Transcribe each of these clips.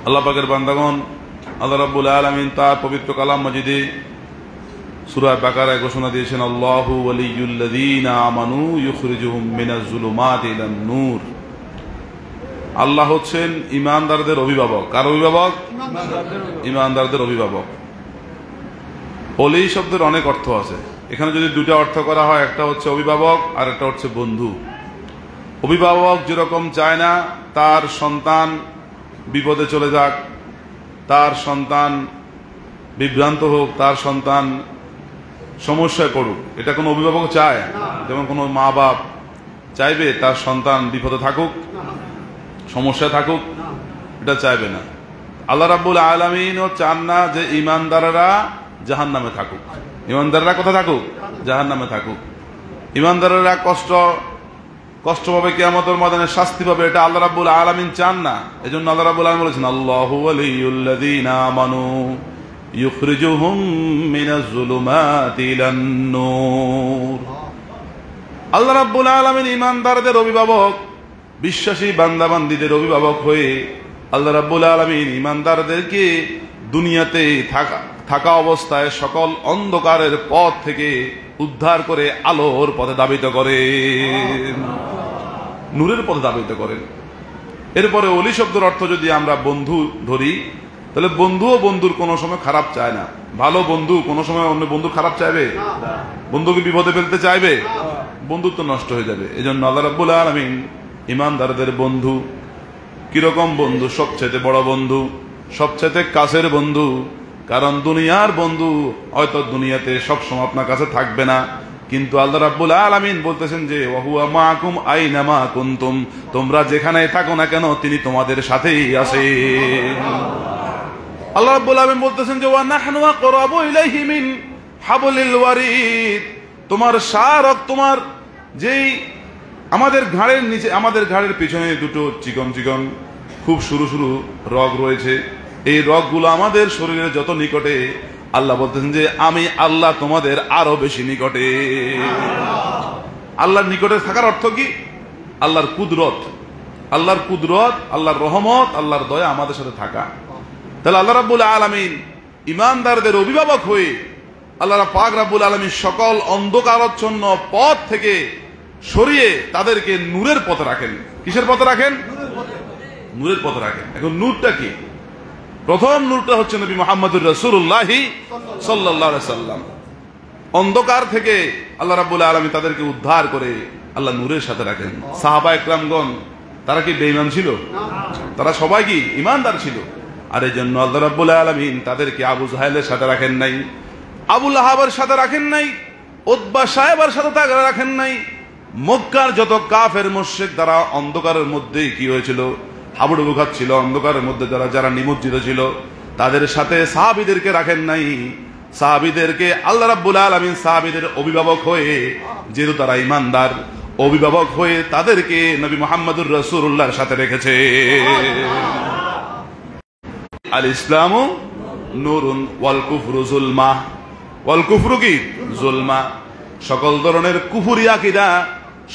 আল্লাহ পাকের বান্দাগণ, আল্লাহ রাব্বুল আলামিন তার পবিত্র কালাম মাজিদে সূরা বাকারায় ঘোষণা দিয়েছেন, আল্লাহু ওয়ালিয়ুল্লাযীনা আমানু ইউখরিজুহুম মিনাজ যুলুমাতি ইলান নূর। আল্লাহ হচ্ছেন ঈমানদারদের অভিভাবক। কার অভিভাবক? ঈমানদারদের অভিভাবক। ওলি শব্দের অনেক অর্থ আছে। এখানে যদি দুটো অর্থ করা হয়, একটা হচ্ছে অভিভাবক আর একটা হচ্ছে বন্ধু। অভিভাবক যেরকম চায় না তার সন্তান বিপদে চলে যাক, তার সন্তান বিভ্রান্ত হোক, তার সন্তান সমস্যায় পড়ুক, এটা কোনো অভিভাবক চায়? যেমন কোনো মা বাপ চাইবে তার সন্তান বিপদে থাকুক, সমস্যায় থাকুক? এটা চাইবে না। আল্লাহ রাব্বুল আলামিনও চান না যে ঈমানদাররা জাহান্নামে থাকুক। ঈমানদাররা কোথায় থাকুক? জাহান্নামে থাকুক। ঈমানদাররা কষ্ট পাবে, কিয়ামতের ময়দানে শাস্তি পাবে, এটা আল্লাহ রাব্বুল আলামিন চান না। এজন্য আল্লাহ রাব্বুল আলামিন বলেছেন, আল্লাহু ওয়ালিয়ুল্লাযীনা আমানু ইউখরিজুহুম মিনাজ যুলুমাতি ইলান নূর। আল্লাহ রাব্বুল আলামিন ঈমানদারদের অভিভাবক, বিশ্বাসী বান্দাবান্দীদের অভিভাবক হয়ে আল্লাহ রাব্বুল আলামিন ঈমানদারদেরকে দুনিয়াতে থাকা অবস্থায় সকল অন্ধকারের পথ থেকে উদ্ধার করে আলোর পথে ধাবিত করেন, নূরের পথে ধাবিত করেন। এরপরে ওলি শব্দের অর্থ যদি আমরা বন্ধু ধরি, তাহলে বন্ধুও বন্ধুর কোনো সময় খারাপ চায় না। ভালো বন্ধু কোনো সময় অন্য বন্ধুর খারাপ চাইবে? বন্ধুকে বিপদে ফেলতে চাইবে? বন্ধুত্ব নষ্ট হয়ে যাবে। এজন্য আল্লাহ রাব্বুল আলামিন ঈমানদারদের বন্ধু। কিরকম বন্ধু? সবচেয়ে বড় বন্ধু, সবচেয়ে কাছের বন্ধু। কারণ দুনিয়ার বন্ধু হয়তো দুনিয়াতে সবসময় আপনার কাছে থাকবে না, কিন্তু আল্লাহ রাব্বুল আলামিন বলতেছেন যে ওয়াহুয়া মাআকুম আইনামা কুনতুম, তোমরা যেখানেই থাকো না কেন তিনি তোমাদের সাথেই আছেন। আল্লাহ রাব্বুল আলামিন বলতেছেন যে ওয়া নাহনু আকরাবু ইলাইহি মিন হাবলিল ওয়ারিদ, তোমার শারক, তোমার যেই আমাদের ঘাড়ের নিচে, আমাদের ঘাড়ের পিছনে দুটো চিকন চিকন খুব সরু সরু রগ রয়েছে, এই রগগুলো আমাদের শরীরের যত নিকটে, আল্লাহ বলতেছেন যে আমি আল্লাহ তোমাদের আরো বেশি নিকটে। আল্লাহর নিকটে থাকার অর্থ কি? আল্লাহর কুদরত, আল্লাহর কুদরত, আল্লাহর রহমত, আল্লাহর দয়া আমাদের সাথে থাকা। তাহলে আল্লাহ রাব্বুল আলামিন ঈমানদারদের অভিভাবক হয়ে আল্লাহ পাক রাব্বুল আলামিন সকল অন্ধকারাচ্ছন্ন পথ থেকে সরিয়ে তাদেরকে নূরের পথে রাখেন। কিসের পথে রাখেন? নূরের পথে রাখেন। এখন নূরটা কি? প্রথম নূরটা হচ্ছে নবী মুহাম্মদুর রাসূলুল্লাহ সাল্লাল্লাহু আলাইহি সাল্লাম। অন্ধকার থেকে আল্লাহ রাব্বুল আলামিন তাদেরকে উদ্ধার করে আল্লাহ নূরের সাথে রাখেন। সাহাবা একরামগণ তারা কি বেঈমান ছিল? তারা সবাই কি ঈমানদার ছিল। আর এই জন্য আল্লাহ রাব্বুল আলামিন তাদেরকে আবু জাহেলের সাথে রাখেন নাই, আবু লাহাবের সাথে রাখেন নাই, উতবা সাহেবের সাথে রাখেন নাই। মক্কার যত কাফের মুশরিক তারা অন্ধকারের মধ্যেই কি হয়েছিল? হাবুডুবু খাচ্ছিল অন্ধকারের মধ্যে। যারা নিমজ্জিত ছিল তাদের সাথে সাহাবীদেরকে রাখেন নাই। সাহাবীদেরকে আল্লাহ রাব্বুল আলামিন সাহাবীদের অভিভাবক হয়ে, যেহেতু তারা ঈমানদার, অভিভাবক হয়ে তাদেরকে নবী মুহাম্মদুর রাসূলুল্লাহর সাথে রেখেছে। আল ইসলামু নূরুন ওয়াল কুফরু যুলমা। ওয়াল কুফরু কি? যুলমা। সকল ধরনের কুফরি আকীদা,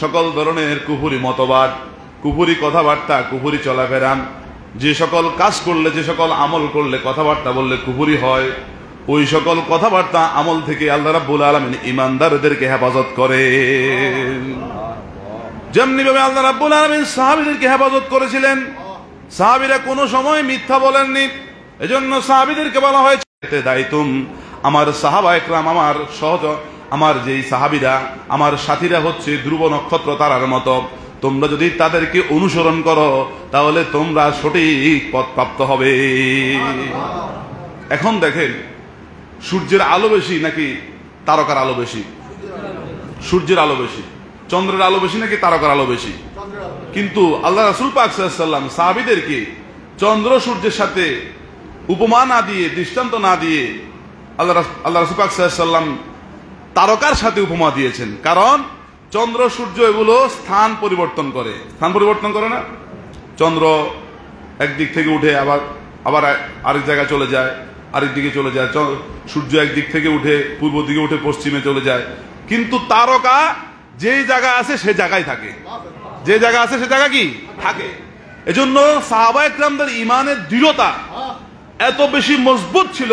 সকল ধরনের কুফরি মতবাদ, কুফরি কথাবার্তা, কুফরি চলাফেরা, যে সকল কাজ করলে, যে সকল আমল করলে, কথাবার্তা বললে কুফরি হয়, ওই সকল কথাবার্তা আমল থেকে আল্লাহ রাব্বুল আলামিন ঈমানদারদেরকে হেফাজত করেন। যেমনি ভাবে আল্লাহ রাব্বুল আলামিন সাহাবীদেরকে হেফাজত করেছিলেন। সাহাবীরা কোনো সময় মিথ্যা বলেননি। এজন্য সাহাবীদেরকে বলা হয়েছে দায়িতুম, আমার সাহাবা একরাম, আমার যেই সাহাবীরা, আমার সাথীরা হচ্ছে ধ্রুব নক্ষত্র তারার মতো। তোমরা যদি তাদেরকে অনুসরণ করো তাহলে তোমরা সঠিক পথ প্রাপ্ত হবে। এখন দেখেন, সূর্যের আলো বেশি নাকি তারকার আলো বেশি? সূর্যের আলো বেশি। চন্দ্রের আলো বেশি নাকি তারকার আলো বেশি? কিন্তু আল্লাহ রাসূল পাক সাল্লাল্লাহু আলাইহি ওয়াসাল্লাম সাহাবীদেরকে চন্দ্র সূর্যের সাথে উপমা না দিয়ে, দৃষ্টান্ত না দিয়ে আল্লাহ রাসূল পাক সাল্লাল্লাহু আলাইহি ওয়াসাল্লাম তারকার সাথে উপমা দিয়েছেন। কারণ চন্দ্র সূর্য এগুলো স্থান পরিবর্তন করে। স্থান পরিবর্তন করে না? চন্দ্র একদিক থেকে উঠে আবার আরেক জায়গায় চলে যায়, আরেক দিকে চলে যায়। সূর্য একদিক থেকে উঠে পূর্ব দিকে উঠে পশ্চিমে চলে যায়। কিন্তু তারকা যেই জায়গা আছে সে জায়গায় থাকে, যে জায়গা আছে সে জায়গা কি থাকে। এজন্য সাহাবায়ে কেরামদের ঈমানের দৃঢ়তা এত বেশি মজবুত ছিল,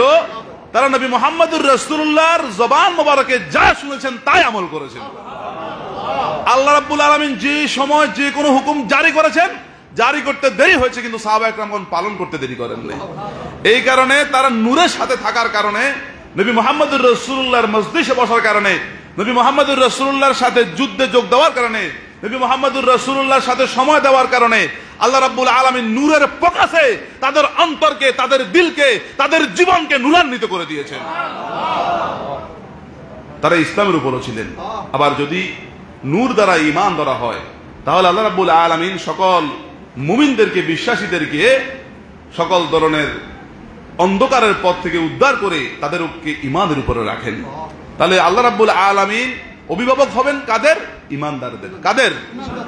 তারা নবী মুহাম্মদুর রাসূলুল্লাহর জবান মোবারকে যা শুনেছেন তাই আমল করেছেন। আল্লাহ রাব্বুল আলামিন যে সময় যে কোনো হুকুম জারি করেছেন, জারি করতে দেরি হয়েছে, কিন্তু সাহাবায়ে কেরামগণ পালন করতে দেরি করেন নাই। এই কারণে তারা নূরের সাথে থাকার কারণে, নবী মুহাম্মদুর রাসূলুল্লাহর মজলিসে বসার কারণে, নবী মুহাম্মদুর রাসূলুল্লাহর সাথে যুদ্ধে যোগ দেওয়ার কারণে, নবী মুহাম্মদুর রাসূলুল্লাহর সাথে সময় দেওয়ার কারণে আল্লাহ রাব্বুল আলামিন নূরের প্রকাশে তাদের অন্তরকে, তাদের দিলকে, তাদের জীবনকে নূরান্বিত করে দিয়েছেন। তারা ইসলামের উপরও ছিলেন। আবার যদি নূর দ্বারা ঈমান দ্বারা হয়, তাহলে আল্লাহ রাব্বুল আলামিন সকল মুমিনদেরকে, বিশ্বাসীদেরকে সকল ধরনের অন্ধকারের পথ থেকে উদ্ধার করে তাদেরকে ঈমানের উপরে রাখেন। তাহলে আল্লাহ রাব্বুল আলামিন অভিভাবক হবেন কাদের? ঈমানদারদের। কাদের?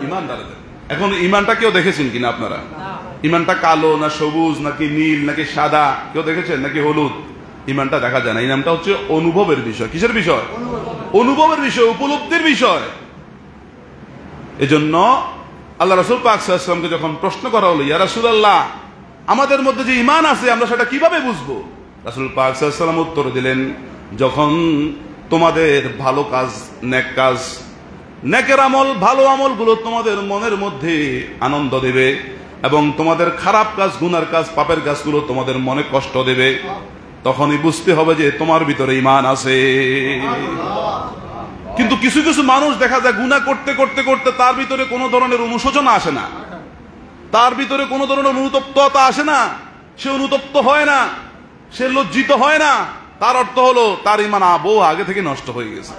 ঈমানদারদের। এখন ঈমানটা কেউ দেখেছেন কিনা আপনারা? ঈমানটা কালো না সবুজ নাকি নীল নাকি সাদা কেউ দেখেছেন নাকি হলুদ? ঈমানটা দেখা যায় না। এই নামটা হচ্ছে অনুভবের বিষয়। কিসের বিষয়? অনুভবের বিষয়, উপলব্ধির বিষয়। এজন্য আল্লাহ রাসূল পাক সাল্লাল্লাহু আলাইহি ওয়াসাল্লামকে যখন প্রশ্ন করা হলো, ইয়া রাসূলুল্লাহ, আমাদের মধ্যে যে ঈমান আছে আমরা সেটা কিভাবে বুঝবো? রাসূল পাক সাল্লাল্লাহু আলাইহি ওয়াসাল্লাম উত্তর দিলেন, যখন তোমাদের ভালো কাজ, নেক কাজ, নেকের আমল, ভালো আমলগুলো তোমাদের মনের মধ্যে আনন্দ দেবে এবং তোমাদের খারাপ কাজ, গুনার কাজ, পাপের কাজগুলো তোমাদের মনে কষ্ট দেবে, তখনই বুঝতে হবে যে তোমার ভিতরে ঈমান আছে। কিন্তু কিছু কিছু মানুষ দেখা যায় গুনাহ করতে করতে করতে তার ভিতরে কোনো ধরনের অনুশোচনা আসে না, তার ভিতরে কোনো ধরনের অনুতপ্ততা আসে না, সে অনুতপ্ত হয় না, সে লজ্জিত হয় না। তার অর্থ হলো তার ঈমান বহু আগে থেকে নষ্ট হয়ে গেছে।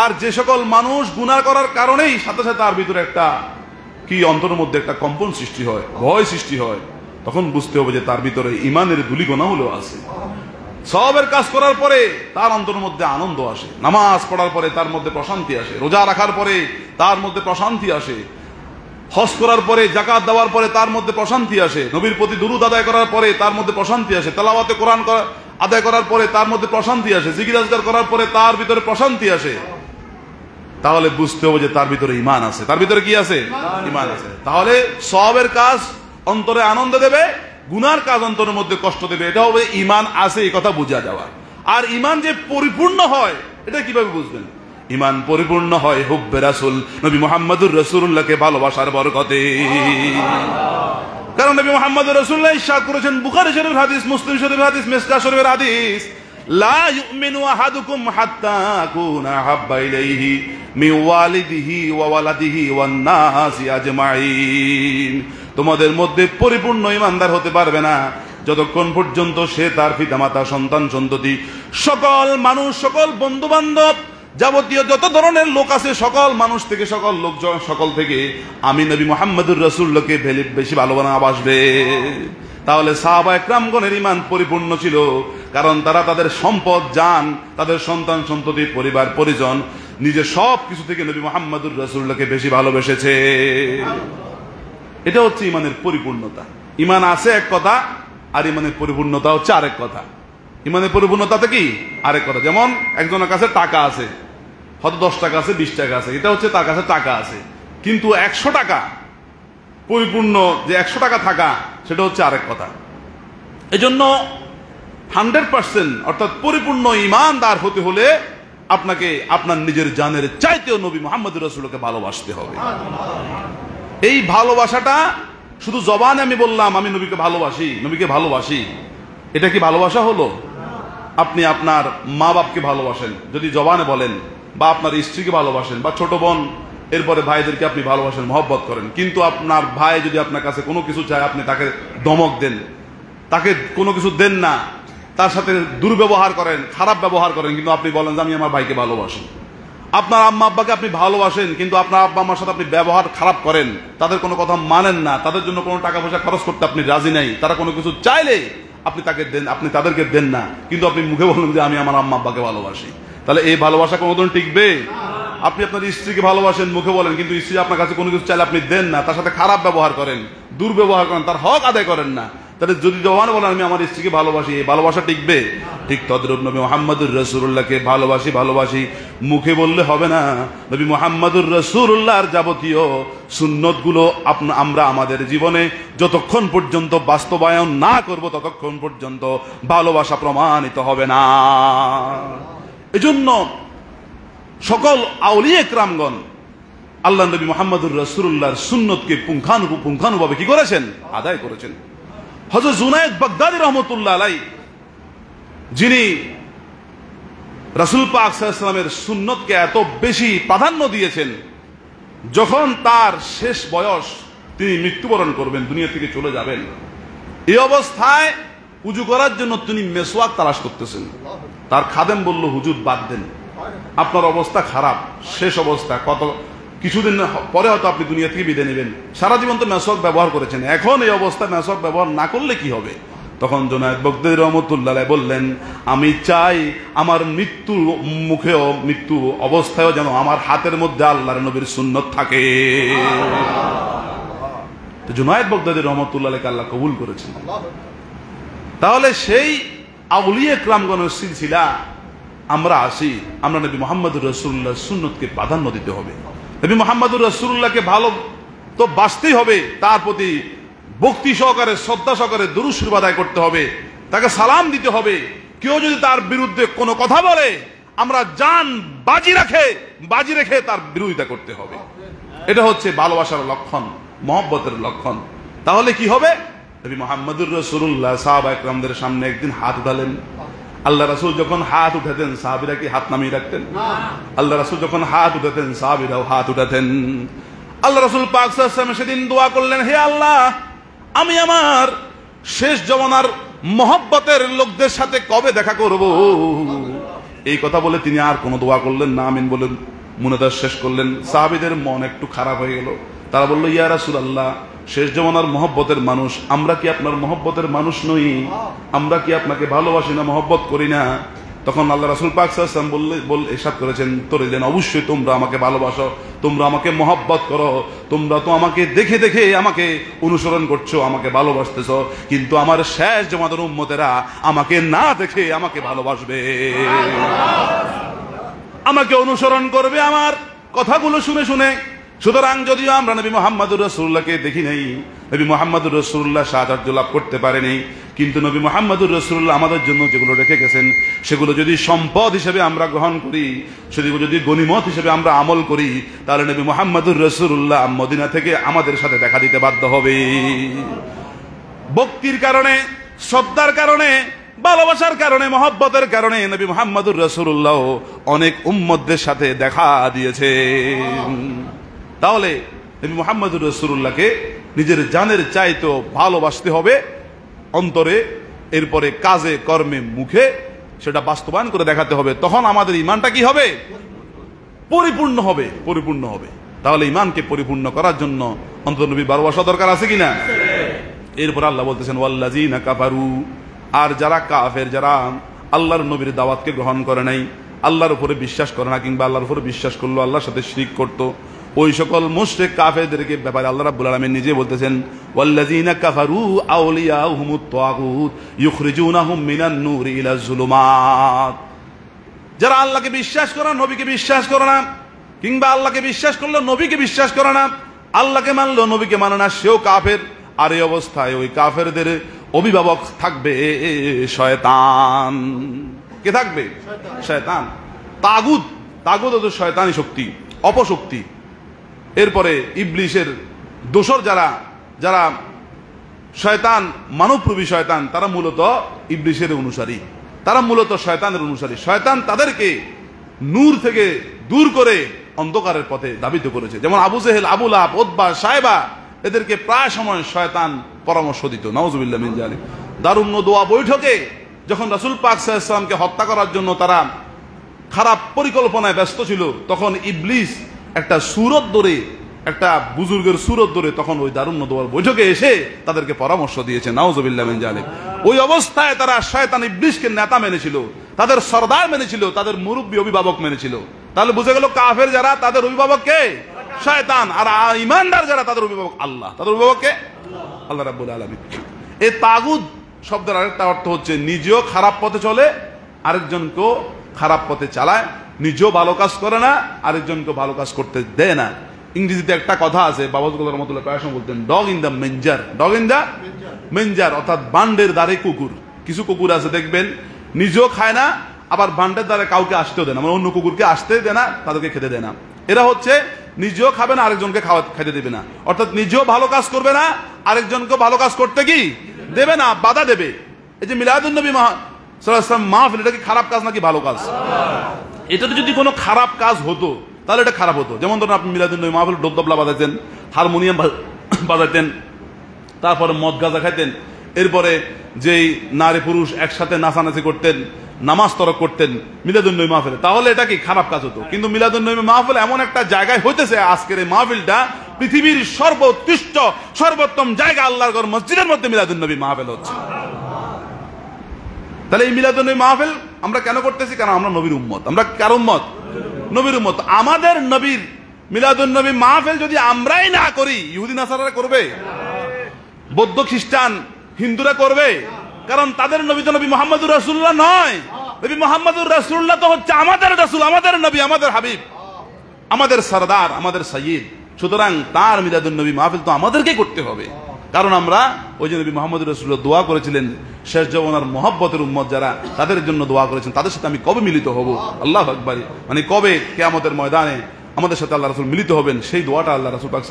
আর যে সকল মানুষ গুনাহ করার কারণেই সাথে সাথে তার ভিতরে একটা কি অন্তরের মধ্যে একটা কম্পন সৃষ্টি হয়, ভয় সৃষ্টি হয়, তখন বুঝতে হবে যে তার ভিতরে ঈমানের ধূলিকণা হলেও আছে। সওয়াবের কাজ করার পরে তার অন্তরের মধ্যে আনন্দ আসে, নামাজ পড়ার পরে তার মধ্যে প্রশান্তি আসে, রোজা রাখার পরে তার মধ্যে প্রশান্তি আসে, হজ করার পরে, যাকাত দেওয়ার পরে তার মধ্যে প্রশান্তি আসে, নবীর প্রতি দুরূদ আদায় করার পরে তার মধ্যে প্রশান্তি আসে, তেলাওয়াতে কোরআন আদায় করার পরে তার মধ্যে প্রশান্তি আসে, জিকির আজকার করার পরে তার ভিতরে প্রশান্তি আসে। তাহলে বুঝতে হবে যে তার ভিতরে ঈমান আছে। তার ভিতরে কি আছে? ঈমান আছে। তাহলে সওয়াবের কাজ অন্তরে আনন্দ দেবে, গুনার কাজ অন্তরের মধ্যে কষ্ট দেবে। এটা হবে ঈমান আছে, এই কথা বোঝা যাওয়া। আর ঈমান যে পরিপূর্ণ হয় এটা কিভাবে বুঝবেন? ঈমান পরিপূর্ণ হয় হুব্বে রাসূল, নবী মুহাম্মদুর রাসূলুল্লাহকে ভালোবাসার বরকতে। কারণ নবী মুহাম্মদুর রাসূলুল্লাহ ইরশাদ করেছেন, বুখারী শরীফের হাদিস, মুসলিম শরীফের হাদিস, মিশকাত শরীফের হাদিস, লা ইউমিনু আহাদুকুম হাত্তা আকুনা হাব্বা ইলাইহি মিন ওয়ালিদিহি ওয়া ওয়ালাদিহি ওয়ান নাসি আজমাইন। তোমাদের মধ্যে পরিপূর্ণ ঈমানদার হতে পারবে না যতক্ষণ পর্যন্ত সে তার পিতামাতা, সন্তান সন্ততি, সকল মানুষ, সকল বন্ধু বান্ধব, যাবতীয় যত ধরনের লোক আছে, সকল মানুষ থেকে, সকল লোকজন, সকল থেকে আমি নবী মুহাম্মদুর রাসূলুল্লাহকে বেশি ভালোবাসবে। তাহলে সাহাবায়ে কেরামগণের ঈমান পরিপূর্ণ ছিল, কারণ তারা তাদের সম্পদ, জান, তাদের সন্তান সন্ততি, পরিবার পরিজন, নিজের সব কিছু থেকে নবী মুহাম্মদুর রাসূলুল্লাহকে বেশি ভালোবেসেছে। এটা হচ্ছে ঈমানের পরিপূর্ণতা। ঈমান আছে এক কথা, আর ঈমানের পরিপূর্ণতা হচ্ছে আরেক কথা। ঈমানের পরিপূর্ণতাতে কি আরেক কথা। যেমন একজনের কাছে টাকা আছে, হয়তো 10 টাকা আছে, 20 টাকা আছে, এটা হচ্ছে তার কাছে টাকা আছে, কিন্তু 100 টাকা পরিপূর্ণ যে 100 টাকা থাকা, সেটা হচ্ছে আরেক কথা। এজন্য 100% অর্থাৎ পরিপূর্ণ ঈমানদার হতে হলে আপনাকে আপনার নিজের জানের চাইতেও নবী মুহাম্মদুর রাসূলকে ভালোবাসতে হবে। এই ভালোবাসাটা শুধু জবানে আমি বললাম আমি নবীকে ভালোবাসি, নবীকে ভালোবাসি, এটা কি ভালোবাসা হলো? আপনি আপনার মা বাপকে ভালোবাসেন যদি জবানে বলেন, বা আপনার স্ত্রীকে ভালোবাসেন, বা ছোট বোন, এরপরে ভাইদেরকে আপনি ভালোবাসেন, মহব্বত করেন, কিন্তু আপনার ভাই যদি আপনার কাছে কোনো কিছু চায় আপনি তাকে ধমক দেন, তাকে কোনো কিছু দেন না, তার সাথে দুর্ব্যবহার করেন, খারাপ ব্যবহার করেন, কিন্তু আপনি বলেন যে আমি আমার ভাইকে ভালোবাসি। আপনার আম্মা আব্বাকে আপনি ভালোবাসেন, কিন্তু আপনার আব্বা আম্মার সাথে আপনি ব্যবহার খারাপ করেন, তাদের কোনো কথা মানেন না, তাদের জন্য কোনো টাকা পয়সা খরচ করতে আপনি রাজি নাই, তারা কোনো কিছু চাইলে আপনি তাকে দেন, আপনি তাদেরকে দেন না, কিন্তু আপনি মুখে বলেন যে আমি আমার আম্মা আব্বাকে ভালোবাসি। তাহলে এই ভালোবাসা কোনোদিন টিকবে? আপনি আপনার স্ত্রীকে ভালোবাসেন, মুখে বলেন, কিন্তু স্ত্রী আপনার কাছে কোনো কিছু চাইলে আপনি দেন না, তার সাথে খারাপ ব্যবহার করেন, দুর্ব্যবহার করেন, তার হক আদায় করেন না, তাহলে যদি জবানে বলেন আমি আমার স্ত্রীকে ভালোবাসি, এই ভালোবাসা টিকবে? ঠিক তদ্রূপ নবী মুহাম্মদুর রাসূলুল্লাহকে ভালোবাসি মুখে বললে হবে না। নবী মুহাম্মদুর রাসূলুল্লাহর যাবতীয় সুন্নতগুলো আমরা আমাদের জীবনে যতক্ষণ পর্যন্ত বাস্তবায়ন না করব ততক্ষণ পর্যন্ত ভালোবাসা প্রমাণিত হবে না। এজন্য সকল আউলিয়া ইকরামগণ আল্লাহ নবী মুহাম্মদুর রাসূলুল্লাহর সুন্নতকে পুঙ্খানুপুঙ্খানুভাবে কি করেছেন? আদায় করেছেন। হযরত জুনায়েদ বাগদাদী রাহমাতুল্লাহ আলাইহি, যিনি রাসূল পাক সাল্লাল্লাহু আলাইহি ওয়াসাল্লামের সুন্নতকে এত বেশি প্রাধান্য দিয়েছেন, যখন তার শেষ বয়স, তিনি মৃত্যুবরণ করবেন, দুনিয়া থেকে চলে যাবেন, এই অবস্থায় উযু করার জন্য তিনি মেসওয়াক তালাশ করতেছেন। তার খাদেম বলল, হুজুর বাদ দেন, আপনার অবস্থা খারাপ, শেষ অবস্থা, কিছুদিন পরে হয়তো আপনি দুনিয়া থেকে বিদায় নেবেন, সারা জীবন তো মেসওয়াক ব্যবহার করেছেন, এখন এই অবস্থায় মেসওয়াক ব্যবহার না করলে কি হবে? তখন জুনায়েদ বাগদাদী রাহমাতুল্লাহ আলাইহি বললেন, আমি চাই আমার মৃত্যু অবস্থায়ও যেন আমার হাতের মধ্যে আল্লাহর নবীর সুন্নত থাকে। তো জুনায়েদ বাগদাদী রাহমাতুল্লাহ আলাইহি আল্লাহ কবুল করেছেন। তাহলে সেই আউলিয়া ইকরামগণের সিলসিলা আমরা আসি, আমরা নবী মুহাম্মদুর রাসূলুল্লাহর সুন্নতকে প্রাধান্য দিতে হবে। নবী মুহাম্মদুর রাসূলুল্লাহকে ভালো তো বাসতেই হবে, তার প্রতি ভক্তি সহকারে, শ্রদ্ধা সহকারে দুরূদ শরীফ আদায় করতে হবে, তাকে সালাম দিতে হবে। কেউ যদি তার বিরুদ্ধে কোনো কথা বলে, আমরা জান বাজি রেখে তার বিরোধিতা করতে হবে। এটা হচ্ছে ভালোবাসার লক্ষণ, মহব্বতের লক্ষণ। তাহলে কি হবে? নবী মুহাম্মদুর রাসূলুল্লাহ সাহাবা ইকরামদের সামনে একদিন হাত উঠালেন। আল্লাহ রাসূল যখন হাত উঠাতেন, সাহাবীরা কি হাত নামিয়ে রাখতেন? আল্লাহ রাসূল যখন হাত উঠাতেন, সাহাবীরাও হাত উঠাতেন। আল্লাহ রাসূল পাক সাল্লাল্লাহু আলাইহি ওয়াসাল্লাম সেদিন দোয়া করলেন, হে আল্লাহ, আমি আমার শেষ জমানার মহব্বতের লোকদের সাথে কবে দেখা করব? এই কথা বলে তিনি আর কোনো দোয়া করলেন না, আমিন বলেন মুনাজাত শেষ করলেন। সাহাবীদের মন একটু খারাপ হয়ে গেল। তারা বলল, ইয়া রাসূলুল্লাহ, শেষ জমানার মহব্বতের মানুষ, আমরা কি আপনার মহব্বতের মানুষ নই? আমরা কি আপনাকে ভালোবাসি না, মহব্বত করি না? তখন আল্লাহ রাসূল পাক সাল্লাল্লাহু আলাইহি ওয়াসাল্লাম ইরশাদ করেছেন, তোরেলেন, অবশ্যই তোমরা আমাকে ভালোবাসো, তোমরা আমাকে মহব্বত করো, তোমরা তো আমাকে দেখে দেখে আমাকে অনুসরণ করছো, আমাকে ভালোবাসতেছো, কিন্তু আমার শেষ জমানার উম্মতেরা আমাকে না দেখে আমাকে ভালোবাসবে, আমাকে অনুসরণ করবে আমার কথাগুলো শুনে শুনে। সুতরাং যদিও আমরা নবী মুহাম্মদুর রাসূলুল্লাহকে দেখি নাই, নবী মুহাম্মদুর রাসূলুল্লাহ শাহাদাত লাভ করতে পারেনি, কিন্তু নবী মুহাম্মদুর রাসূলুল্লাহ আমাদের জন্য যেগুলো রেখে গেছেন, সেগুলো যদি সম্পদ হিসেবে আমরা গ্রহণ করি, সেগুলো যদি গনিমত হিসেবে আমরা আমল করি, তাহলে নবী মুহাম্মদুর রাসূলুল্লাহ মদিনা থেকে আমাদের সাথে দেখা দিতে বাধ্য হবে। ভক্তির কারণে, শ্রদ্ধার কারণে, ভালোবাসার কারণে, মহব্বতের কারণে নবী মুহাম্মদুর রাসূলুল্লাহ অনেক উম্মতদের সাথে দেখা দিয়েছে। তাহলে নবী মুহাম্মদুর রাসূলুল্লাহকে নিজের জানের চাইতে ভালোবাসতে হবে অন্তরে, এরপরে কাজে কর্মে মুখে সেটা বাস্তবায়ন করে দেখাতে হবে। তখন আমাদের ঈমানটা কি হবে? পরিপূর্ণ হবে, পরিপূর্ণ হবে। তাহলে ঈমানকে পরিপূর্ণ করার জন্য অন্তত নবী ভালোবাসা দরকার আছে কিনা? এরপর আল্লাহ বলতেছেন, ওয়াল্লাযীনা কাফারু, আর যারা কাফের, যারা আল্লাহর নবীর দাওয়াতকে গ্রহণ করে নাই, আল্লাহর উপরে বিশ্বাস করে না, কিংবা আল্লাহর উপরে বিশ্বাস করলো আল্লাহর সাথে শিরক করত, ওই সকল মুশরিক কাফেরদেরকে ব্যাপারে আল্লাহ রাব্বুল আলামিন নিজে বলতেছেন, ওয়াল্লাযীনা কাফারু আউলিয়াহুমুত তাগুত ইখরিজুনাহুম মিনান নূরি ইলাজ যুলুমাত। যারা আল্লাহকে বিশ্বাস করে না, নবীকে বিশ্বাস করে না, কিংবা আল্লাহকে বিশ্বাস করলো নবীকে বিশ্বাস করে না, আল্লাহকে মানলো নবীকে মানে না, সেও কাফের। আর এই অবস্থায় ওই কাফেরদের অভিভাবক থাকবে শয়তান। কে থাকবে? শয়তান। তাগুত, তাগুত হচ্ছে শয়তানি শক্তি, অপশক্তি। এরপরে ইবলিশের দোসর যারা, যারা শয়তান, মানবরূপী শয়তান, তারা মূলত ইবলিশের অনুসারী, তারা মূলত শয়তানের অনুসারী। শয়তান তাদেরকে নূর থেকে দূর করে অন্ধকারের পথে ধাবিত করেছে। যেমন আবু জেহেল, আবু লাহাব, উতবা, সায়বা, এদেরকে প্রায় সময় শয়তান পরামর্শ দিত। নাউজুবিল্লাহ মিন যালিক। দারুন নদওয়া বৈঠকে যখন রাসূল পাক সাল্লাল্লাহু আলাইহি ওয়াসাল্লামকে হত্যা করার জন্য তারা খারাপ পরিকল্পনায় ব্যস্ত ছিল, তখন ইবলিস একটা সুরত ধরে, একটা বুজুর্গের সুরত ধরে তখন ওই দারুন নদওয়ার বৈঠকে এসে তাদেরকে পরামর্শ দিয়েছে। নাউজুবিল্লাহ মিন যালিক। ওই অবস্থায় তারা শয়তান ইবলিসকে নেতা মেনেছিল, তাদের সরদার মেনেছিল, তাদের মুরব্বী অভিভাবক মেনেছিল। তাহলে বুঝে গেল কাফের যারা, তাদের অভিভাবক কে? শয়তান। আর ঈমানদার যারা, তাদের অভিভাবক আল্লাহ। তাদের অভিভাবক কে? আল্লাহ রাব্বুল আলামিন। এই তাগুত শব্দের আরেকটা অর্থ হচ্ছে নিজেও খারাপ পথে চলে, আরেকজনকেও খারাপ পথে চালায়, নিজেও ভালো কাজ করে না, আরেকজনকে ভালো কাজ করতে দেয় না। ইংরেজিতে একটা কথা আছে, বাবাজুল্লাহ রহমতুল্লাহ প্রায় সময় বলতেন, dog in the manger, dog in the manger, অর্থাৎ বান্ডের দ্বারে কুকুর। কিছু কুকুর আছে দেখবেন নিজেও খায় না, আবার বান্ডের দ্বারে কাউকে আসতেও দেয় না, মানে অন্য কুকুরকে আসতে দেয় না, তাদেরকে খেতে দেয় না। এরা হচ্ছে নিজেও খাবে না, আরেকজনকে খেতে দেবে না, অর্থাৎ নিজেও ভালো কাজ করবে না, আরেকজনকে ভালো কাজ করতে কি দেবে না, বাধা দেবে। এই যে মিলাদুন্নবী মাহফিল, এটা কি খারাপ কাজ নাকি ভালো কাজ? এটাতে যদি কোনো খারাপ কাজ হতো তাহলে এটা খারাপ হতো। যেমন ধরুন আপনি মিলাদুন্নবী মাহফিল ঢোল তবলা বাজাইতেন, হারমোনিয়াম বাজাইতেন, তারপরে মদ গাঁজা খাইতেন, এরপরে যেই নারী পুরুষ একসাথে নাচানাচি করতেন, নামাজ তরক করতেন মিলাদুন্নবী মাহফিলে, তাহলে এটা কি খারাপ কাজ হতো। কিন্তু মিলাদুন্নবী মাহফিল এমন একটা জায়গায় হইতেছে, আজকের এই মাহফিলটা পৃথিবীর সর্বোৎকৃষ্ট সর্বোত্তম জায়গা, আল্লাহর ঘর মসজিদের মধ্যে মিলাদুন্নবী মাহফিল হচ্ছে। তাহলে এই মিলাদুন্নবী মাহফিল আমরা কেন করতেছি? কারণ আমরা নবীর উম্মত। আমরা কার উম্মত? নবীর উম্মত। আমাদের নবীর মিলাদুন্নবী মাহফিল যদি আমরাই না করি, ইহুদি নাসারারা করবে, বৌদ্ধ খ্রিস্টান হিন্দুরা করবে, কারণ তাদের নবী তো নবী মুহাম্মদুর রাসূলুল্লাহ নয়। নবী মুহাম্মদুর রাসূলুল্লাহ তো হচ্ছে আমাদের রাসূল, আমাদের নবী, আমাদের হাবিব, আমাদের সরদার, আমাদের সাইয়্যিদ। সুতরাং তার মিলাদুন্নবী মাহফিল তো আমাদেরকে করতে হবে, কারণ আমরা ওই যে নবী মুহাম্মদুর রাসূলুল্লাহ দোয়া করেছিলেন, শেষ জমানার মহব্বতের উম্মত যারা, তাদের জন্য দোয়া করেছেন, তাদের সাথে আমি কবে মিলিত হব? আল্লাহু আকবার, মানে কবে কিয়ামতের ময়দানে আমাদের সাথে আল্লাহ রাসূল মিলিত হবেন, সেই দোয়াটা আল্লাহ রাসূল পাক